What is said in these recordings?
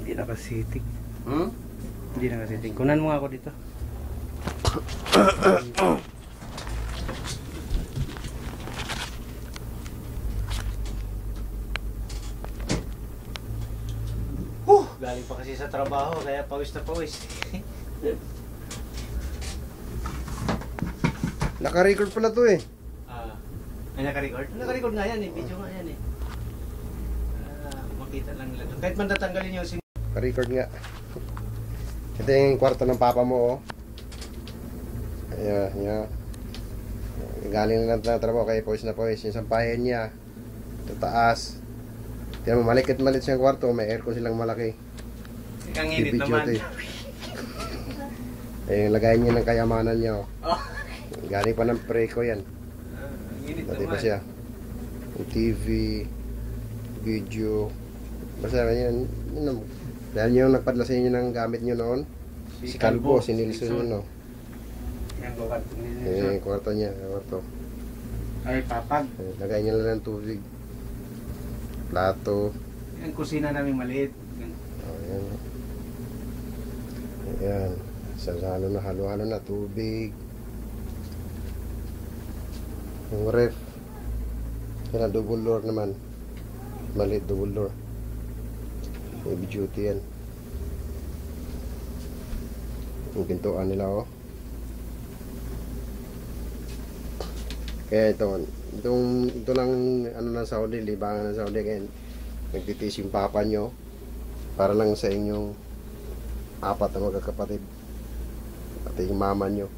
Hindi nakasiting. Hmm? Hindi nakasiting. Kunan mo nga ako dito. Galing pa kasi sa trabaho, kaya pawis na pawis. Naka-record pala to eh. Ay, naka-record? Naka-record nga yan eh, video nga yan eh. Makita lang nila doon. Kahit man tatanggalin yung Naka-record nga. Ito yung kwarto ng papa mo oh. Ayan, yan. Galing lang na trabaho kaya pawis na pawis. Yung sampayan niya. Ito taas. Tiyan mo, malikit-malit siyang kwarto. May aircon silang malaki. Ang init naman. Eh, lagayan niya ng kayamanan niya oh. Galing pa ng preko yan. Init Dati naman. pa siya. Yung TV, video. Basta yan. Dahil niyo nagpadala sa inyo ng gamit niyo noon. Si Calvo, si Nilsson yun no. Yan ko kwarto ni Eh, kwarto niya. Kwarto. Ay, papag. Eh, lagay niya lang ng tubig. Plato. Yung kusina namin maliit. Oh, yan. Ayan. Halo-halo na tubig. Yung ref. Yan, double door naman. Maliit double door. Heavy duty yan. Yung pintuan nila oh. Kaya ito lang ano ng Saudi, libangan ng Saudi kaya nagtitiis yung papa nyo para lang sa inyong apat na magkakapatid pati yung mama nyo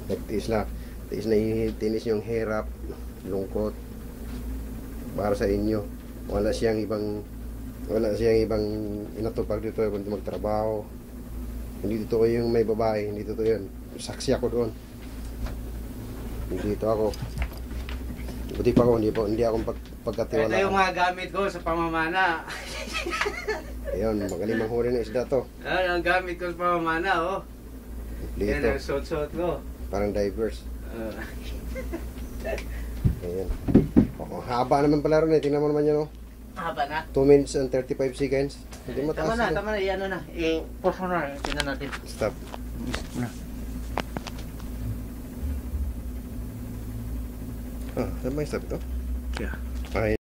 nagtiis na tinis yung hirap, lungkot para sa inyo. Wala siyang ibang inatupag dito kundi magtrabaho. Hindi dito yung may babae, hindi dito yun. Saksi ako doon. Dito ako. Buti pa ako, hindi ako pagkatiwala. Ito yung mga gamit ko sa pamamana. Ayun, magaling manghuli ng isda to. Ang gamit ko sa pamamana, oh. Yan Dito, ang suot-suot ko. parang diverse. Ayan. Oh, haba naman pala rin eh. Tingnan mo naman yan oh. Haba na. 2 minutes and 35 seconds. Hindi mataas. Tama na, iyan na. I-pause mo na, tingnan natin. Stop. Na. Ah, saan ba yung stop ito? Yeah.